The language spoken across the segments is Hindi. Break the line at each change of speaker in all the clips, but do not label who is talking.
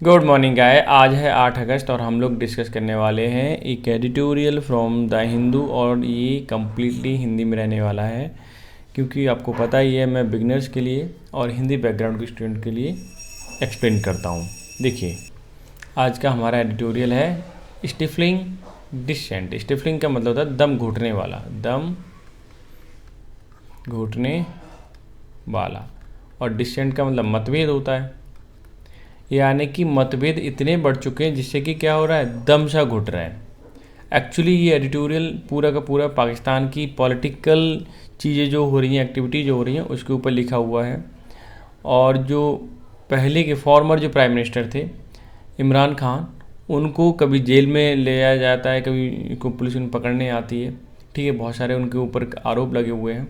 गुड मॉर्निंग गाय। आज है 8 अगस्त और हम लोग डिस्कस करने वाले हैं एक एडिटोरियल फ्रॉम द हिंदू और ये कम्प्लीटली हिंदी में रहने वाला है क्योंकि आपको पता ही है मैं बिगनर्स के लिए और हिंदी बैकग्राउंड के स्टूडेंट के लिए एक्सप्लेन करता हूँ। देखिए आज का हमारा एडिटोरियल है स्टिफलिंग डिसेंट। स्टिफलिंग का मतलब होता है दम घुटने वाला, दम घुटने वाला, और डिसेंट का मतलब मतभेद होता है, यानी कि मतभेद इतने बढ़ चुके हैं जिससे कि क्या हो रहा है, दम सा घुट रहा है। एक्चुअली ये एडिटोरियल पूरा का पूरा पाकिस्तान की पॉलिटिकल चीज़ें जो हो रही हैं, एक्टिविटी जो हो रही हैं उसके ऊपर लिखा हुआ है। और जो पहले के फॉर्मर जो प्राइम मिनिस्टर थे इमरान खान, उनको कभी जेल में ले जाया जाता है, कभी को पुलिस उन्हें पकड़ने आती है, ठीक है। बहुत सारे उनके ऊपर आरोप लगे हुए हैं,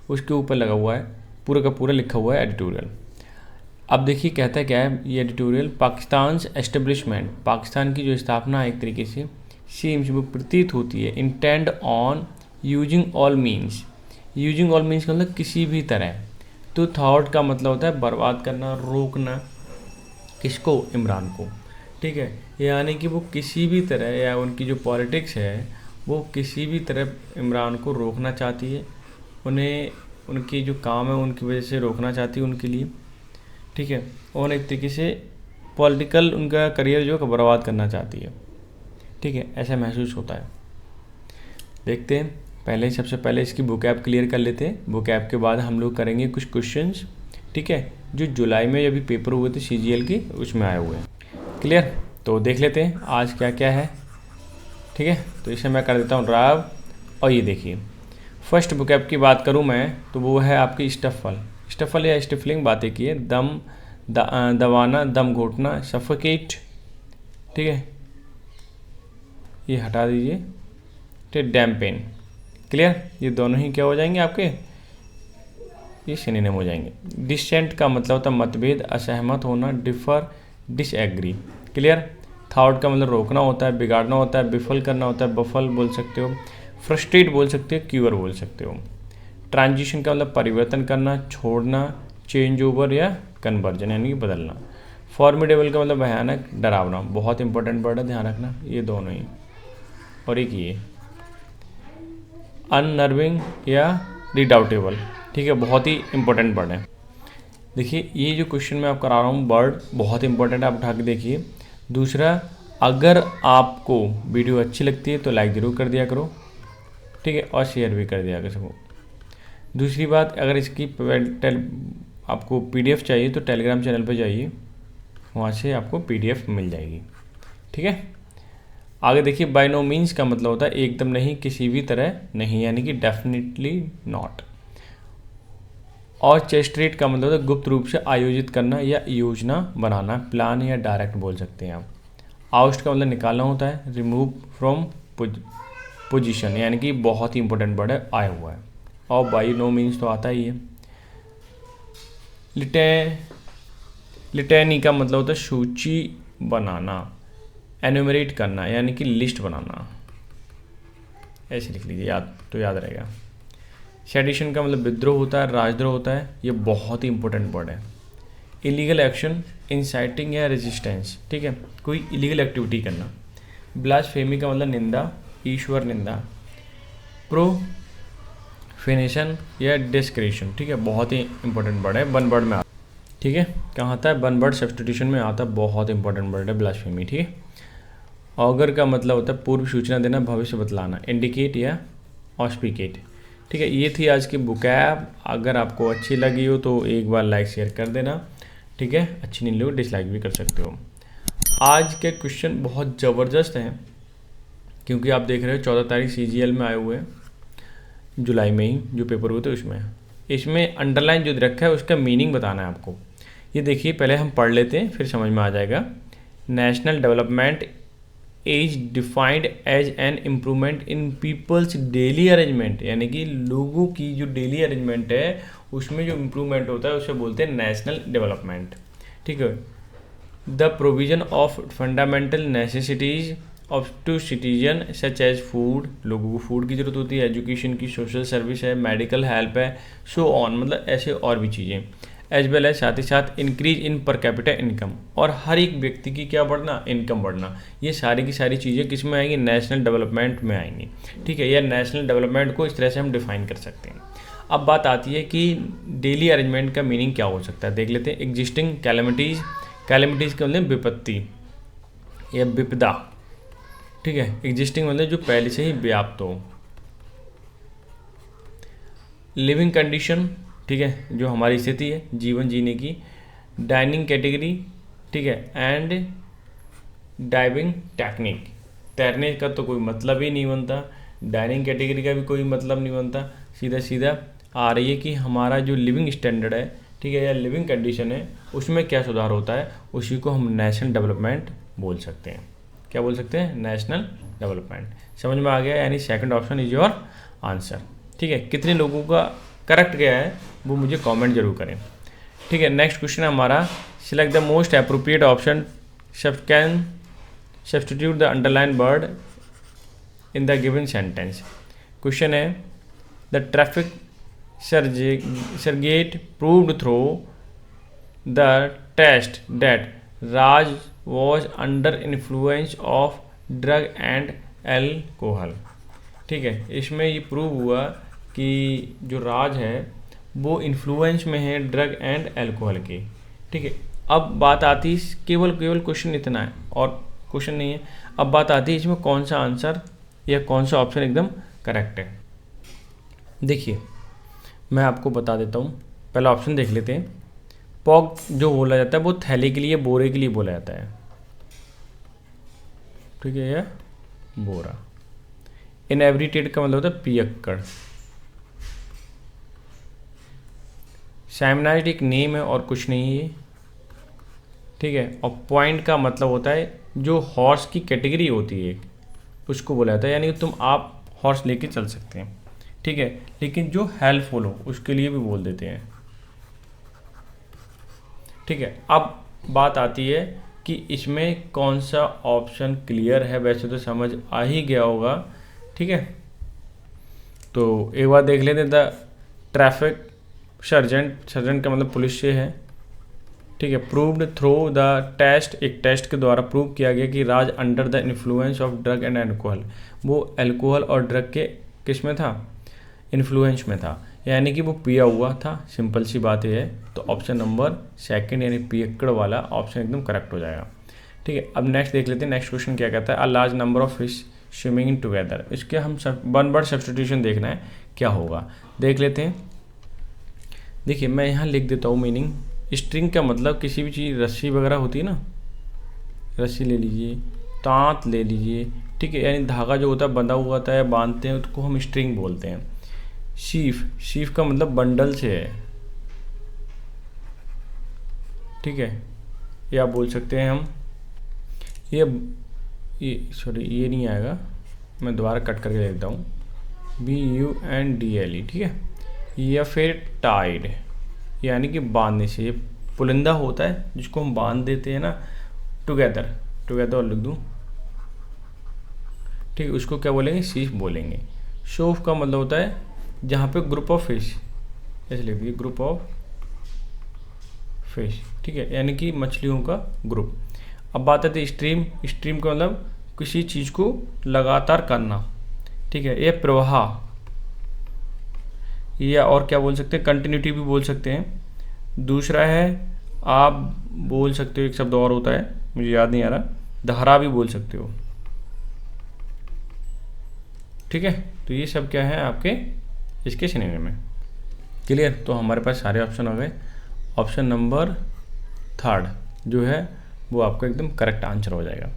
उसके ऊपर लगा हुआ है, पूरा का पूरा लिखा हुआ है एडिटोरियल। अब देखिए कहता है क्या है ये एडिटोरियल, पाकिस्तान एस्टेब्लिशमेंट, पाकिस्तान की जो स्थापना है एक तरीके से सीम्स वो प्रतीत होती है, intend on using all means. Using all means का मतलब किसी भी तरह, तो थॉट का मतलब होता है बर्बाद करना, रोकना, किसको, इमरान को, ठीक है। यानी कि वो किसी भी तरह, या उनकी जो पॉलिटिक्स है वो किसी भी तरह इमरान को रोकना चाहती है, उन्हें उनकी जो काम है उनकी वजह से रोकना चाहती है उनके लिए, ठीक है। और एक तरीके से पॉलिटिकल उनका करियर जो बर्बाद करना चाहती है, ठीक है, ऐसा महसूस होता है। देखते हैं, पहले सबसे पहले इसकी बुक ऐप क्लियर कर लेते हैं। बुक ऐप के बाद हम लोग करेंगे कुछ क्वेश्चंस, ठीक है, जो जुलाई में अभी पेपर हुए थे CGL की उसमें आए हुए हैं। क्लियर, तो देख लेते हैं आज क्या क्या है, ठीक है। तो इसे मैं कर देता हूँ राव। और ये देखिए फर्स्ट बुक ऐप की बात करूँ मैं तो वो है आपकी स्टफल या स्टिफलिंग, बातें की है, दबाना, दम घोटना, सफोकेट, ठीक है, ये हटा दीजिए, ठीक, डैम्पेन। क्लियर, ये दोनों ही क्या हो जाएंगे आपके, ये सिनोनिम हो जाएंगे। डिसेंट का मतलब होता है मतभेद, असहमत होना, डिफर, डिसएग्री। क्लियर, थॉट का मतलब रोकना होता है, बिगाड़ना होता है, बिफल करना होता है, बफल बोल सकते हो, फ्रस्ट्रेट बोल सकते हो, क्यूअर बोल सकते हो। ट्रांजिशन का मतलब परिवर्तन करना, छोड़ना, चेंज ओवर या कन्वर्जन यानी कि बदलना। फॉर्मिडेबल का मतलब भयानक, डरावना, बहुत इंपॉर्टेंट वर्ड है, ध्यान रखना ये दोनों ही। और एक ये अननर्विंग या रिडाउटेबल, ठीक है, बहुत ही इंपॉर्टेंट वर्ड है। देखिए ये जो क्वेश्चन मैं आपको करा रहा हूँ वर्ड बहुत इंपॉर्टेंट है, आप उठा के देखिए। दूसरा, अगर आपको वीडियो अच्छी लगती है तो लाइक ज़रूर कर दिया करो, ठीक है, और शेयर भी कर दिया करो। दूसरी बात, अगर इसकी आपको PDF चाहिए तो टेलीग्राम चैनल पर जाइए, वहाँ से आपको PDF मिल जाएगी, ठीक है। आगे देखिए, बाय नो मीन्स का मतलब होता है एकदम नहीं, किसी भी तरह नहीं, यानी कि डेफिनेटली नॉट। और चेस्ट्रेट का मतलब होता है गुप्त रूप से आयोजित करना या योजना बनाना, प्लान या डायरेक्ट बोल सकते हैं आप। आउस्ट का मतलब निकालना होता है, रिमूव फ्रॉम पोजीशन, यानी कि बहुत ही इंपॉर्टेंट वर्ड है, आया हुआ है। और बाय नो मीन्स तो आता ही है। लिटेनी का मतलब होता है सूची बनाना, एनुमरेट करना, यानी कि लिस्ट बनाना, ऐसे लिख लीजिए, याद रहेगा। सेडिशन का मतलब विद्रोह होता है, राजद्रोह होता है, ये बहुत ही इंपॉर्टेंट वर्ड है। इलीगल एक्शन, इंसाइटिंग या रेजिस्टेंस, ठीक है, कोई इलीगल एक्टिविटी करना। ब्लास्फेमी का मतलब निंदा, ईश्वर निंदा। प्रोफेनेशन या डिस्क्रेशन, ठीक है, बहुत ही इंपॉर्टेंट वर्ड है, वन वर्ड में आता है, ठीक है। कहाँ आता है, वन वर्ड सब्स्टिट्यूशन में आता है, बहुत इंपॉर्टेंट वर्ड है ब्लास्फेमी, ठीक है। ऑगर का मतलब होता है पूर्व सूचना देना, भविष्य बतलाना, इंडिकेट या ऑस्पिकेट, ठीक है। ये थी आज की बुक ऐप। अगर आपको अच्छी लगी हो तो एक बार लाइक शेयर कर देना, ठीक है, अच्छी नहीं लगी डिसलाइक भी कर सकते हो। आज के क्वेश्चन बहुत ज़बरदस्त हैं क्योंकि आप देख रहे हो 14 तारीख CGL में आए हुए हैं, जुलाई में ही जो पेपर हुए थे उसमें। इसमें अंडरलाइन जो रखा है उसका मीनिंग बताना है आपको। ये देखिए पहले हम पढ़ लेते हैं फिर समझ में आ जाएगा। National development is defined as an improvement in people's daily arrangement, यानी कि लोगों की जो डेली अरेंजमेंट है उसमें जो इम्प्रूवमेंट होता है उसे बोलते हैं नेशनल डेवलपमेंट, ठीक है। The provision of fundamental necessities of to citizen such as food, लोगों को फूड की ज़रूरत होती है, एजुकेशन की, सोशल सर्विस है, मेडिकल हेल्प है, सो ऑन, मतलब ऐसे और भी चीज़ें। एज वेल एज साथ ही साथ increase in per capita income, और हर एक व्यक्ति की क्या बढ़ना, इनकम बढ़ना। ये सारी की सारी चीज़ें किस में आएंगी, नेशनल डेवलपमेंट में आएंगी। ठीक है, या नेशनल डेवलपमेंट को इस तरह से हम डिफाइन कर सकते हैं। अब बात आती है कि डेली अरेंजमेंट का मीनिंग क्या हो सकता है, देख लेते हैं। एग्जिस्टिंग कैलेमिटीज़, कैलेमिटीज़ के मतलब विपत्ति या विपदा। ठीक है, एग्जिस्टिंग मतलब जो पहले से ही व्याप्त हो। लिविंग कंडीशन, ठीक है, जो हमारी स्थिति है जीवन जीने की। डाइनिंग कैटेगरी, ठीक है, एंड डाइविंग टेक्निक। तैरने का तो कोई मतलब ही नहीं बनता, डाइनिंग कैटेगरी का भी कोई मतलब नहीं बनता। सीधा सीधा आ रही है कि हमारा जो लिविंग स्टैंडर्ड है, ठीक है, या लिविंग कंडीशन है, उसमें क्या सुधार होता है, उसी को हम नेशनल डेवलपमेंट बोल सकते हैं। क्या बोल सकते हैं, नेशनल डेवलपमेंट। समझ में आ गया, यानी second option is your answer. ठीक है, कितने लोगों का करेक्ट गया है वो मुझे कमेंट जरूर करें। ठीक है, नेक्स्ट क्वेश्चन है हमारा, select the most appropriate option can substitute the underline word in the given sentence. Question है, the traffic surrogate proved through the test that Raj was under influence of drug and alcohol। ठीक है, इसमें ये प्रूव हुआ कि जो राज है वो इन्फ्लुएंस में है ड्रग एंड एल्कोहल के। ठीक है, अब बात आती है, केवल क्वेश्चन इतना है और क्वेश्चन नहीं है। अब बात आती है इसमें कौन सा आंसर या कौन सा ऑप्शन एकदम करेक्ट है। देखिए, मैं आपको बता देता हूँ, पहला ऑप्शन देख लेते हैं। पॉग जो बोला जाता है वो थैले के लिए, बोरे के लिए बोला जाता है। ठीक है, यह बोरा। इनएब्रिटेड का मतलब होता है पियक्कड़। साइमनाइड एक नेम है और कुछ नहीं है। ठीक है, और पॉइंट का मतलब होता है जो हॉर्स की कैटेगरी होती है उसको बोला जाता है, यानी कि तुम आप हॉर्स लेके चल सकते हैं। ठीक है, लेकिन जो हेल्पफुल हो उसके लिए भी बोल देते हैं। ठीक है, अब बात आती है कि इसमें कौन सा ऑप्शन क्लियर है। वैसे तो समझ आ ही गया होगा। ठीक है, तो एक बार देख लेते हैं। द ट्रैफिक सर्जेंट, सर्जेंट का मतलब पुलिस से है। ठीक है, प्रूव्ड थ्रू द टेस्ट, एक टेस्ट के द्वारा प्रूव किया गया कि Raj under the influence of drug and alcohol, वो एल्कोहल और ड्रग के किस में था, इन्फ्लुएंस में था, यानी कि वो पिया हुआ था। सिंपल सी बात है। तो ऑप्शन नंबर सेकंड यानी पियक्कड़ वाला ऑप्शन एकदम करेक्ट हो जाएगा। ठीक है, अब नेक्स्ट देख लेते हैं। नेक्स्ट क्वेश्चन क्या कहता है, a large number of fish swimming in together. इसके हम वन वर्ड सब्स्टिट्यूशन देखना है क्या होगा, देख लेते हैं। देखिए, मैं यहाँ लिख देता हूँ मीनिंग। स्ट्रिंग का मतलब किसी भी चीज़, रस्सी वगैरह होती है ना, रस्सी ले लीजिए, तांत ले लीजिए। ठीक है, यानी धागा जो होता है बंधा हुआ होता है, बांधते हैं, उसको हम स्ट्रिंग बोलते हैं। शीफ, शीफ का मतलब बंडल से है। ठीक है, या बोल सकते हैं हम ये सॉरी ये नहीं आएगा, मैं दोबारा कट करके लिख देता हूँ, BUNDLE। ठीक है, या फिर टाइड, यानी कि बांधने से। ये पुलिंदा होता है जिसको हम बांध देते हैं ना, टुगेदर, टुगेदर और लिख दूँ। ठीक है, उसको क्या बोलेंगे, शीफ बोलेंगे। शोफ का मतलब होता है जहाँ पे ग्रुप ऑफ फिश, ऐसे लिख दीजिए, ग्रुप ऑफ फिश। ठीक है, यानी कि मछलियों का ग्रुप। अब बात आती है स्ट्रीम, स्ट्रीम का मतलब किसी चीज़ को लगातार करना। ठीक है, ये प्रवाह, या और क्या बोल सकते हैं, कंटिन्यूटी भी बोल सकते हैं। दूसरा है, आप बोल सकते हो, एक शब्द और होता है मुझे याद नहीं आ रहा, धारा भी बोल सकते हो। ठीक है, तो ये सब क्या है आपके इसके सिनेमे में। क्लियर, तो हमारे पास सारे ऑप्शन हो गए। ऑप्शन नंबर थर्ड जो है वो आपका एकदम करेक्ट आंसर हो जाएगा।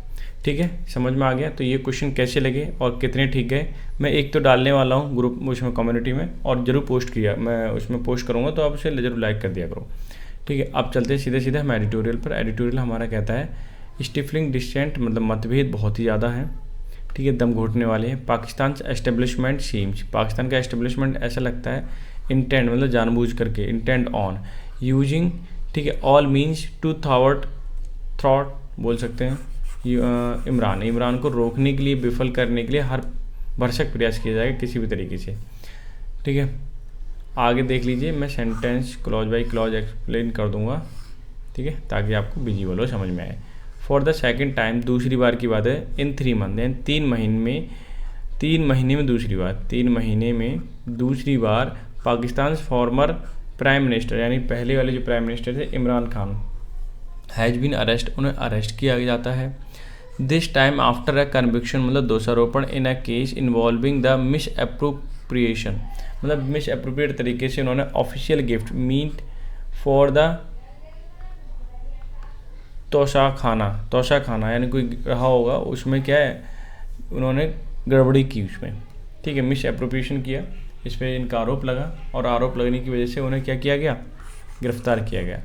ठीक है, समझ में आ गया। तो ये क्वेश्चन कैसे लगे और कितने ठीक गए, मैं एक तो डालने वाला हूँ ग्रुप उसमें, कम्युनिटी में, और ज़रूर पोस्ट किया, मैं उसमें पोस्ट करूँगा, तो आप उसे ज़रूर लाइक कर दिया करो। ठीक है, अब चलते हैं सीधे सीधे हम एडिटोरियल पर। एडिटोरियल हमारा कहता है स्टिफलिंग डिसेंट, मतलब मतभेद बहुत ही ज़्यादा है। ठीक है, दम घोटने वाले हैं। पाकिस्तान एस्टेब्लिशमेंट सीम्स, पाकिस्तान का एस्टेब्लिशमेंट ऐसा लगता है, इंटेंड मतलब जानबूझ करके, इंटेंड ऑन यूजिंग, ठीक है, ऑल मीन्स टू थ्रॉट बोल सकते हैं। इमरान, इमरान को रोकने के लिए, विफल करने के लिए हर भरसक प्रयास किया जाएगा किसी भी तरीके से। ठीक है, आगे देख लीजिए, मैं sentence clause by clause explain कर दूंगा, ठीक है, ताकि आपको विजिबल हो, समझ में आए। फॉर द सेकेंड टाइम, दूसरी बार की बात है, इन 3 मंथ, यानी 3 महीने में दूसरी बार पाकिस्तान फॉर्मर प्राइम मिनिस्टर, यानी पहले वाले जो प्राइम मिनिस्टर थे Imran Khan, has been arrest, उन्हें अरेस्ट किया जाता है। This time after a conviction, मतलब दोषारोपण, in a case involving the misappropriation, मतलब मिस अप्रोप्रिएट तरीके से उन्होंने official gift meant for the Toshakhana, यानी कोई रहा होगा उसमें क्या है, उन्होंने गड़बड़ी की उसमें, ठीक है, मिस अप्रोप्रिएशन किया, इस पर इनका आरोप लगा, और आरोप लगने की वजह से उन्हें क्या किया गया, गिरफ्तार किया गया।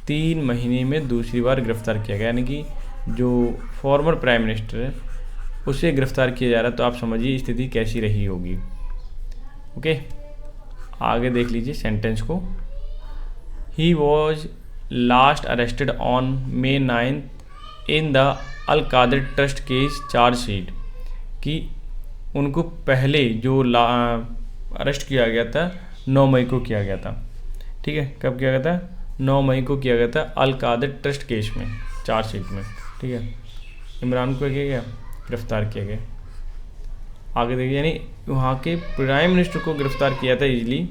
3 महीने में दूसरी बार गिरफ्तार किया गया, यानी कि जो फॉर्मर प्राइम मिनिस्टर है उसे गिरफ्तार किया जा रहा है, तो आप समझिए स्थिति कैसी रही होगी। ओके, आगे देख लीजिए सेंटेंस को। He was last arrested on May 9 in the Al Qadir trust case chargesheet, कि उनको पहले जो अरेस्ट किया गया था 9 मई को किया गया था, ठीक है, कब किया गया था, 9 मई को किया गया था अल कादिर ट्रस्ट केस में, चार्जशीट में, ठीक है, इमरान को किया गया, गिरफ्तार किया गया। आगे देखिए, यानी वहाँ के प्राइम मिनिस्टर को गिरफ्तार किया था इजीली।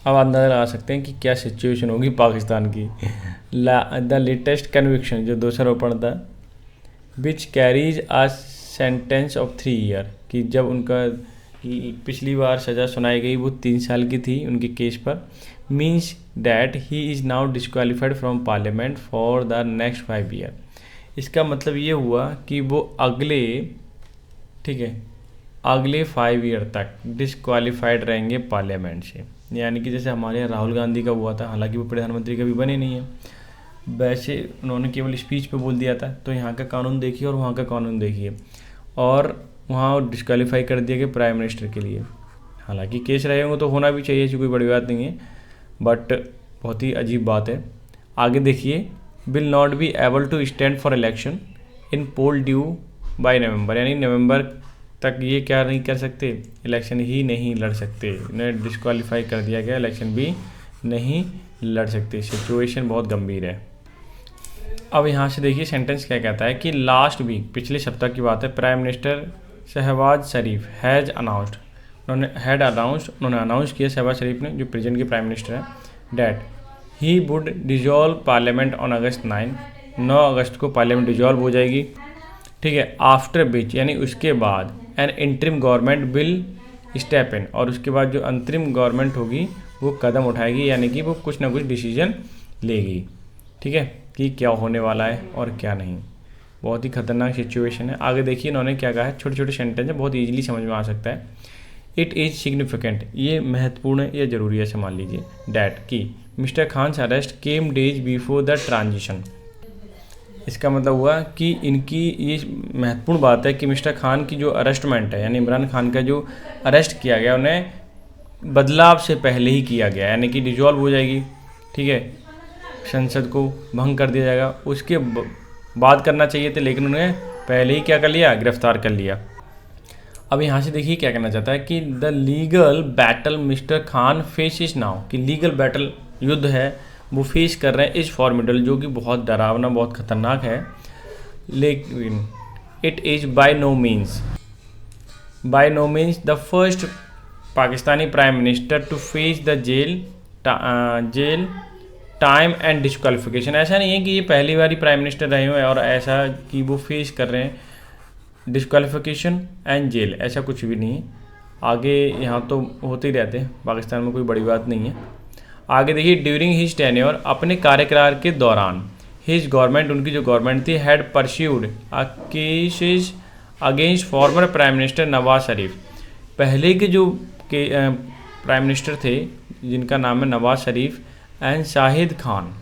अब अंदाज़ा लगा सकते हैं कि क्या सिचुएशन होगी पाकिस्तान की। द लेटेस्ट कन्विक्शन, जो दोषारोपण था, which carries a sentence of 3 year, कि जब उनका पिछली बार सज़ा सुनाई गई वो 3 साल की थी उनके केस पर, means that he is now disqualified from parliament for the next 5 year. इसका मतलब ये हुआ कि वो अगले, ठीक है, अगले 5 ईयर तक डिस्क्वालीफाइड रहेंगे पार्लियामेंट से, यानी कि जैसे हमारे यहाँ राहुल गांधी का हुआ था, हालांकि वो प्रधानमंत्री कभी बने नहीं हैं, वैसे उन्होंने केवल स्पीच पे बोल दिया था। तो यहाँ का कानून देखिए और वहाँ का कानून देखिए, और वहाँ डिस्क्वालीफाई कर दिया गया प्राइम मिनिस्टर के लिए। हालांकि केस रहे होंगे तो होना भी चाहिए, ऐसी कोई बड़ी बात नहीं है, बट बहुत ही अजीब बात है। आगे देखिए, will not be able to stand for election in poll due by November, यानी नवंबर तक ये क्या नहीं कर सकते, इलेक्शन ही नहीं लड़ सकते, इन्हें डिस्क्वालीफाई कर दिया गया, इलेक्शन भी नहीं लड़ सकते। सिचुएशन बहुत गंभीर है। अब यहाँ से देखिए सेंटेंस क्या कहता है कि लास्ट वीक, पिछले सप्ताह की बात है, prime minister Shehbaz Sharif has announced, उन्होंने अनाउंस किया, शहबाज शरीफ ने, जो प्रेजेंट के प्राइम मिनिस्टर हैं, that he would dissolve parliament on August 9 अगस्त को पार्लियामेंट डिजॉल्व हो जाएगी, ठीक है। आफ्टर विच, यानी उसके बाद, N interim government will step in, और उसके बाद जो अंतरिम गवर्नमेंट होगी वो कदम उठाएगी, यानी कि वो कुछ ना कुछ डिसीजन लेगी, ठीक है, कि क्या होने वाला है और क्या नहीं। बहुत ही खतरनाक सिचुएशन है। आगे देखिए इन्होंने क्या कहा है, छोटे छोटे सेंटेंस है, बहुत ईजिली समझ में आ सकता है। इट इज़ सिग्निफिकेंट, ये महत्वपूर्ण है, ये ज़रूरी है, मान लीजिए, डैट कि mister Khan's arrest came days before the transition. इसका मतलब हुआ कि इनकी ये महत्वपूर्ण बात है कि मिस्टर खान की जो अरेस्टमेंट है, यानी इमरान खान का जो अरेस्ट किया गया, उन्हें बदलाव से पहले ही किया गया, यानी कि डिजॉल्व हो जाएगी, ठीक है, संसद को भंग कर दिया जाएगा, उसके बाद करना चाहिए थे, लेकिन उन्हें पहले ही क्या कर लिया, गिरफ्तार कर लिया। अब यहाँ से देखिए क्या कहना चाहता है कि the legal battle mister Khan faces now, कि लीगल बैटल, युद्ध है, वो फेस कर रहे हैं इस फॉर्मिडल, जो कि बहुत डरावना, बहुत खतरनाक है, लेकिन it is by no means the first Pakistani prime minister to face the jail time and disqualification. ऐसा नहीं है कि ये पहली बार ही प्राइम मिनिस्टर रहे हुए हैं और ऐसा कि वो फेस कर रहे हैं डिस्क्वालिफिकेशन एंड जेल, ऐसा कुछ भी नहीं है। आगे यहाँ तो होते ही रहते हैं, पाकिस्तान में कोई बड़ी बात नहीं है। आगे देखिए, ड्यूरिंग हिज टेन्योर, अपने कार्यकाल के दौरान, हिज गवर्नमेंट, उनकी जो गवर्नमेंट थी, had pursued cases against former prime minister Nawaz Sharif. पहले के जो प्राइम मिनिस्टर थे, जिनका नाम है Nawaz Sharif and Shahid Khan,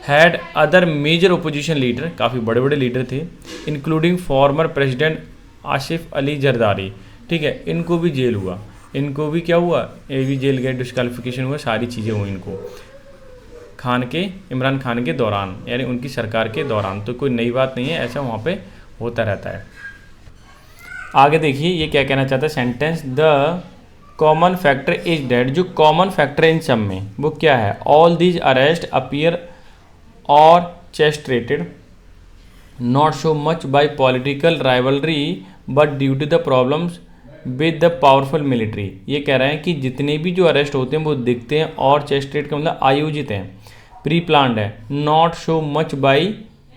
had other major opposition leader, काफ़ी बड़े बड़े लीडर थे, including former president Asif Ali Zardari, ठीक है, इनको भी जेल हुआ, इनको भी क्या हुआ, ये भी जेल गए, डिस्क्वालिफिकेशन हुआ, सारी चीज़ें हुई इनको इमरान खान के दौरान, यानी उनकी सरकार के दौरान। तो कोई नई बात नहीं है, ऐसा वहाँ पे होता रहता है। आगे देखिए ये क्या कहना चाहता है sentence, the common factor is that, जो कॉमन फैक्टर इन सब में वो क्या है, all these arrest appear orchestrated not so much by political rivalry but due to the problems with the powerful military. ये कह रहे हैं कि जितने भी जो अरेस्ट होते हैं वो दिखते हैं और चेस्ट्रेट का मतलब आयोजित हैं, प्री प्लान्ड है, not so much by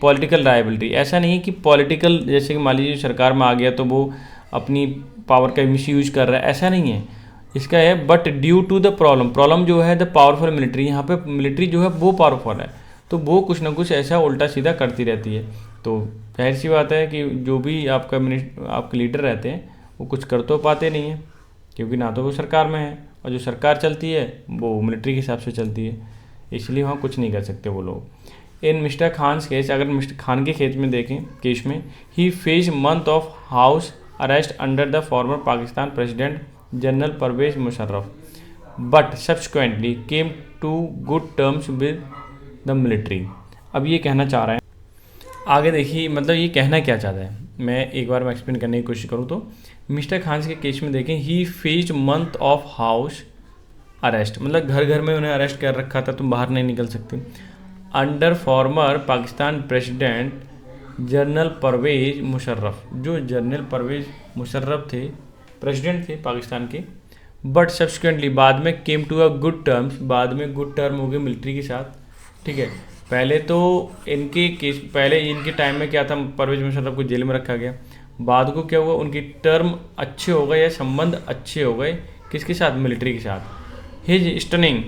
political rivalry. ऐसा नहीं है कि पॉलिटिकल, जैसे कि मान लीजिए सरकार में आ गया तो वो अपनी पावर का मिस यूज कर रहा है, ऐसा नहीं है। इसका है but due to the problem जो है द पावरफुल मिलिट्री, यहाँ पे मिलिट्री जो है वो पावरफुल है तो वो कुछ ना कुछ ऐसा उल्टा सीधा करती रहती है। तो जाहिर सी बात है कि जो भी आपके लीडर रहते हैं वो कुछ कर तो पाते नहीं हैं, क्योंकि ना तो वो सरकार में है और जो सरकार चलती है वो मिलिट्री के हिसाब से चलती है, इसलिए वहाँ कुछ नहीं कर सकते वो लोग। इन मिस्टर खान केस, अगर मिस्टर खान के केस में ही face month of house arrest under the former Pakistan president general Parvez Musharraf but subsequently came to good terms with the military. अब ये कहना चाह रहे हैं, आगे देखिए मतलब ये कहना क्या चाहता है, मैं एक बार एक्सप्लेन करने की कोशिश करूँ तो मिस्टर खान के केस में देखें, ही faced month of house arrest, मतलब घर घर में उन्हें अरेस्ट कर रखा था, तुम बाहर नहीं निकल सकते, under former Pakistan president general Parvez Musharraf, जो जनरल परवेज मुशर्रफ थे, प्रेसिडेंट थे पाकिस्तान के, बट सब्सिक्वेंटली बाद में came to a good terms, बाद में गुड टर्म हो गए मिलिट्री के साथ, ठीक है। पहले तो इनके टाइम में क्या था, परवेज मुशर्रफ को जेल में रखा गया, बाद को क्या हुआ, उनकी टर्म अच्छे हो गए या संबंध अच्छे हो गए, किसके साथ, मिलिट्री के साथ। हिज स्टनिंग,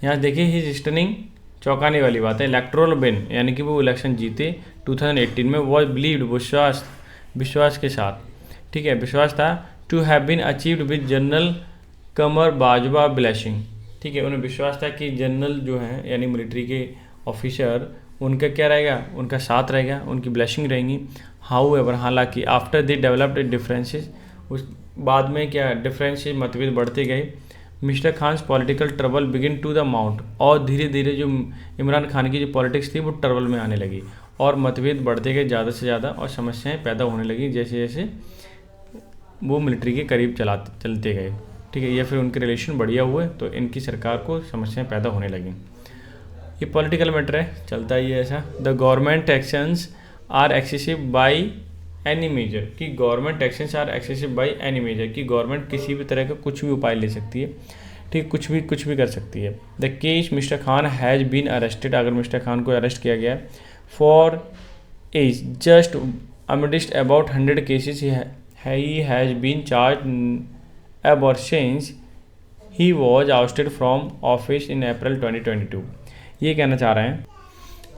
यहाँ देखिए हिज स्टनिंग, चौंकाने वाली बात है, इलेक्टोरल विन, यानी कि वो इलेक्शन जीते 2018 में, वॉज बिलीव्ड, विश्वास के साथ, ठीक है, विश्वास था, to have been achieved with general Qamar Bajwa blessing, ठीक है, उन्हें विश्वास था कि जनरल जो हैं यानी मिलिट्री के ऑफिसर, उनका क्या रहेगा, उनका साथ रहेगा, उनकी ब्लेसिंग रहेंगी। हाउएवर, हालांकि आफ्टर दे डेवलप्ड डिफरेंसेस, उस बाद में क्या डिफरेंसेस, मतभेद बढ़ते गए, mister Khan's political trouble begin to the mount, और धीरे धीरे जो इमरान खान की जो पॉलिटिक्स थी वो ट्रबल में आने लगी और मतभेद बढ़ते गए ज़्यादा से ज़्यादा और समस्याएं पैदा होने लगी जैसे जैसे वो मिलिट्री के करीब चलते गए, ठीक है, या फिर उनके रिलेशन बढ़िया हुए तो इनकी सरकार को समस्याएं पैदा होने लगी। ये पॉलिटिकल मैटर है, चलता ही है ऐसा। The government actions are excessive by any measure, कि government actions are excessive by any measure, कि गवर्नमेंट किसी भी तरह का कुछ भी उपाय ले सकती है, ठीक, कुछ भी कर सकती है। The case mister Khan has been arrested, अगर मिस्टर खान को अरेस्ट किया गया है, for as just amidst about 100 cases he has been charge ever since he was ousted from office in April 2022। ये कहना चाह रहे हैं,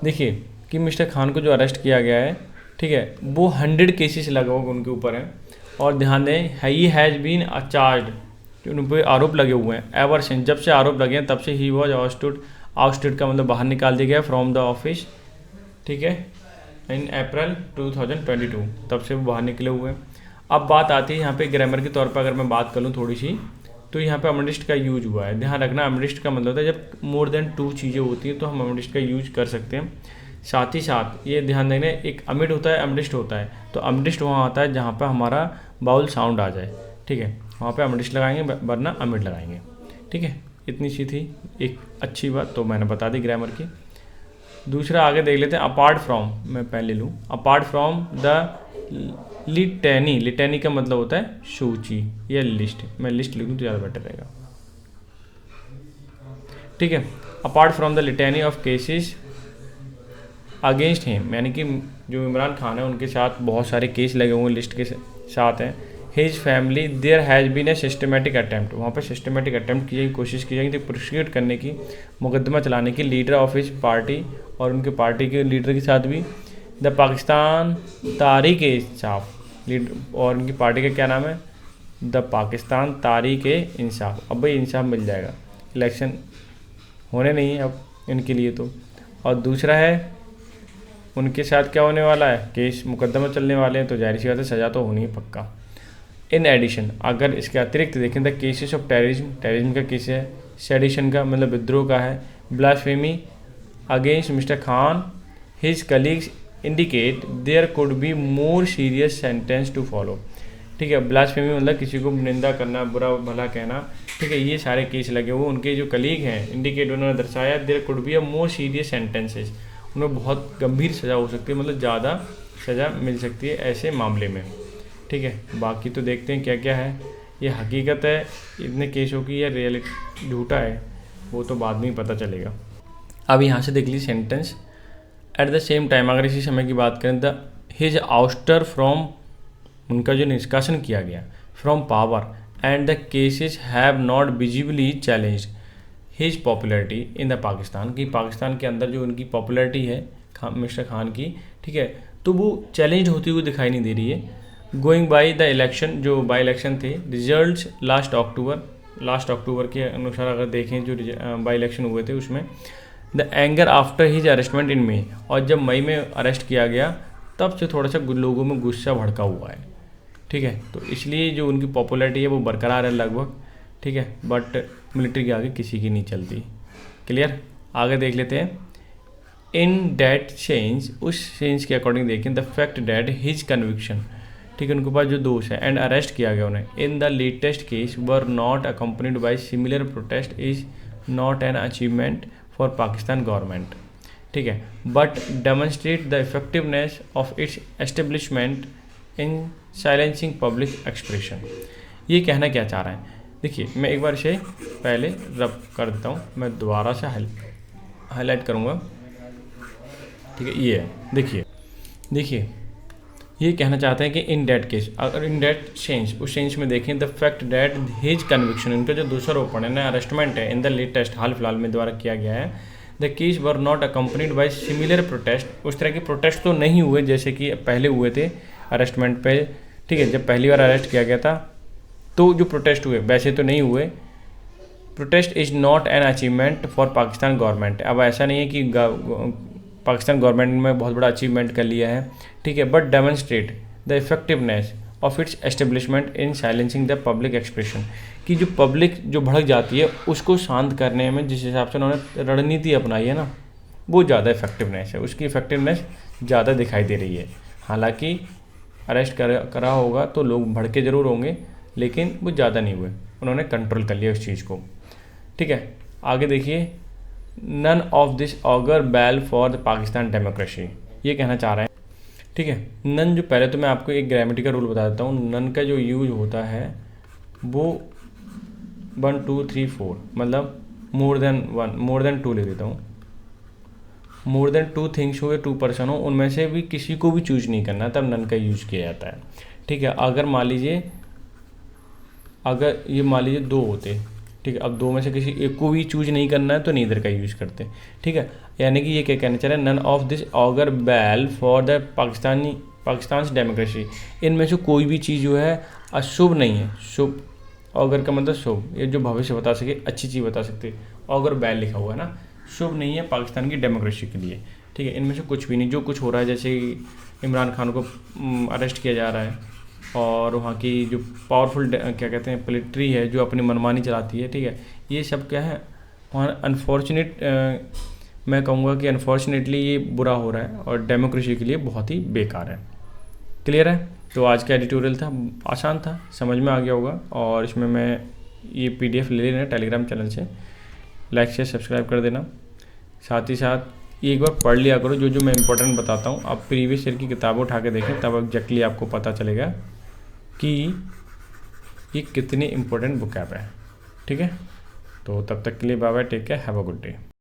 देखिए कि मिस्टर खान को जो अरेस्ट किया गया है, ठीक है, वो 100 केसेस लगभग उनके ऊपर हैं, और ध्यान दें ही हैज़ बीन चार्ज, उन पर आरोप लगे हुए हैं, एवर सिंस, जब से आरोप लगे हैं तब से ही वॉज आउस्टेड का मतलब बाहर निकाल दिया गया फ्रॉम द ऑफिस, ठीक है, इन अप्रैल 2022, तब से वो बाहर निकले हुए हैं। अब बात आती है यहाँ पे ग्रामर के तौर पर, अगर मैं बात कर लूँ थोड़ी सी, तो यहाँ पे अमिडिस्ट का यूज हुआ है, ध्यान रखना, अमिडिस्ट का मतलब होता है जब मोर देन 2 चीज़ें होती हैं तो हम अमिडिस्ट का यूज कर सकते हैं। साथ ही साथ ये ध्यान देना, एक अमिड होता है, अमिडिस्ट होता है, तो अमिडिस्ट वहाँ आता है जहाँ पर हमारा बाउल साउंड आ जाए, ठीक है, वहाँ पे अमिडिस्ट लगाएंगे वरना अमिड लगाएंगे, ठीक है, इतनी सी थी एक अच्छी बात, तो मैंने बता दी ग्रामर की। दूसरा आगे देख लेते हैं, अपार्ट फ्रॉम, मैं पहले लूँ, अपार्ट फ्रॉम द लिटैनी का मतलब होता है सूची या लिस्ट, मैं लिस्ट लिखूँ तो ज़्यादा बेटर रहेगा, ठीक है। Apart from the litany of cases against him, यानी कि जो इमरान खान है उनके साथ बहुत सारे केस लगे हुए लिस्ट के साथ हैं। His family there has been a systematic attempt, वहाँ पर सिस्टमेटिक अटैम्प्ट की कोशिश की जाएगी प्रोसिक्यूट करने की, मुकदमा चलाने की, लीडर ऑफ हिज पार्टी और उनके पार्टी के लीडर के साथ भी, द पाकिस्तान तारीख इंसाफ लीडर, और उनकी पार्टी का क्या नाम है, द पाकिस्तान तारीख इंसाफ। अब भाई इंसाफ मिल जाएगा, इलेक्शन होने नहीं है अब इनके लिए तो। और दूसरा है उनके साथ क्या होने वाला है, केस मुकदमा चलने वाले हैं, तो जाहिर सी बात है सज़ा तो होनी है पक्का। इन एडिशन, अगर इसके अतिरिक्त देखें, द केसेस ऑफ टेररिज्म का केस है, सेडिशन का मतलब विद्रोह का है, blasphemy against mister Khan his colleagues indicate there could be more serious sentence to follow, ठीक है। ब्लास्फेमी मतलब किसी को निंदा करना, बुरा भला कहना, ठीक है। ये सारे केस लगे हुए। उनके जो कलीग हैं इंडिकेट, उन्होंने दर्शाया there could be a more serious sentences, उन्हें बहुत गंभीर सज़ा हो सकती है, मतलब ज़्यादा सज़ा मिल सकती है ऐसे मामले में, ठीक है। बाकी तो देखते हैं क्या क्या है, ये हकीकत है इतने केसों की या रियलिटी झूठा है, वो तो बाद में ही पता चलेगा। अब यहाँ से देख लीजिए sentence, at the same time, अगर इसी समय की बात करें, द हिज आउस्टर फ्रॉम, उनका जो निष्कासन किया गया, from power, and the cases have not visibly challenged his popularity in the Pakistan, कि पाकिस्तान के अंदर जो उनकी पॉपुलैरिटी है मिस्टर खान की, ठीक है, तो वो चैलेंज होती हुई दिखाई नहीं दे रही है। गोइंग बाई द इलेक्शन, जो बाई इलेक्शन थे, रिजल्ट्स लास्ट अक्टूबर के अनुसार अगर देखें जो बाई इलेक्शन हुए थे उसमें, द एंगर आफ्टर हिज अरेस्टमेंट इन मई, और जब मई में अरेस्ट किया गया तब से थोड़ा सा लोगों में गुस्सा भड़का हुआ है, ठीक है। तो इसलिए जो उनकी पॉपुलैरिटी है वो बरकरार है लगभग, ठीक है, बट मिलिट्री के आगे किसी की नहीं चलती। क्लियर। आगे देख लेते हैं। इन डैट चेंज, उस चेंज के अकॉर्डिंग देखें, the fact that his conviction, ठीक है, उनके पास जो दोष है एंड अरेस्ट किया गया उन्हें, in the latest case were not accompanied by similar protest is not an achievement for Pakistan government, ठीक है, but demonstrate the effectiveness of its establishment in silencing public expression. ये कहना क्या चाह रहा है, देखिए मैं एक बार इसे पहले रब कर देता हूँ, मैं दोबारा से हाईलाइट करूँगा, ठीक है। ये देखिए ये कहना चाहते हैं कि इन डेट केस, अगर इन डेट चेंज, उस चेंज में देखें, the fact that his conviction, उनका जो दोषारोपण है ना, अरेस्टमेंट है, इन द लेटेस्ट, हाल फिलहाल में द्वारा किया गया है, the case were not accompanied by similar protest, उस तरह के प्रोटेस्ट तो नहीं हुए जैसे कि पहले हुए थे अरेस्टमेंट पे, ठीक है, जब पहली बार अरेस्ट किया गया था तो जो प्रोटेस्ट हुए वैसे तो नहीं हुए। Protest is not an achievement for Pakistan government, अब ऐसा नहीं है कि पाकिस्तान गवर्नमेंट में बहुत बड़ा अचीवमेंट कर लिया है, ठीक है, but demonstrate the effectiveness of its establishment in silencing the public expression, कि जो पब्लिक जो भड़क जाती है उसको शांत करने में जिस हिसाब से उन्होंने रणनीति अपनाई है ना, वो ज़्यादा इफेक्टिवनेस है, उसकी इफेक्टिवनेस ज़्यादा दिखाई दे रही है। हालांकि अरेस्ट करा होगा तो लोग भड़के ज़रूर होंगे, लेकिन वो ज़्यादा नहीं हुए, उन्होंने कंट्रोल कर लिया उस चीज़ को, ठीक है। आगे देखिए, none of this augur well for the Pakistan democracy, ये कहना चाह रहे हैं, ठीक है। नन, जो पहले तो मैं आपको एक ग्रामेटिकल रूल बता देता हूँ, नन का जो यूज होता है वो 1 2 3 4, मतलब मोर देन 2 ले देता हूँ, मोर देन 2 थिंग्स हो या 2 पर्सन हो, उनमें से भी किसी को भी चूज नहीं करना, तब नन का यूज किया जाता है, ठीक है। अगर मान लीजिए, अगर ये मान लीजिए 2 होते, ठीक है, अब 2 में से किसी एक को भी चूज नहीं करना है तो नीदर का यूज़ करते, ठीक है। यानी कि ये क्या कहना चाह रहे हैं, none of this augur well for the Pakistan democracy, इनमें से कोई भी चीज़ जो है अशुभ नहीं है। शुभ, ऑगर का मतलब शुभ, ये जो भविष्य बता सके, अच्छी चीज़ बता सकते, ऑगर बेल लिखा हुआ है ना, शुभ नहीं है पाकिस्तान की डेमोक्रेसी के लिए, ठीक है। इनमें से कुछ भी नहीं, जो कुछ हो रहा है, जैसे इमरान खान को अरेस्ट किया जा रहा है और वहाँ की जो पावरफुल क्या कहते हैं मिलिट्री है जो अपनी मनमानी चलाती है, ठीक है, ये सब क्या है वहाँ अनफॉर्चुनेट, मैं कहूँगा कि अनफॉर्चुनेटली ये बुरा हो रहा है और डेमोक्रेसी के लिए बहुत ही बेकार है। क्लियर है। तो आज का एडिटोरियल था, आसान था, समझ में आ गया होगा, और इसमें मैं ये PDF ले लेना टेलीग्राम चैनल से, लाइक से सब्सक्राइब कर देना, साथ ही साथ ये एक बार पढ़ लिया करो, जो जो मैं इंपॉर्टेंट बताता हूँ, आप प्रीवियस ईयर की किताबें उठा के देखें, तब एग्जैक्टली आपको पता चलेगा कि ये कितनी इम्पोर्टेंट बुक ऐप है, ठीक है। तो तब तक के लिए bye bye, take care, have a good day.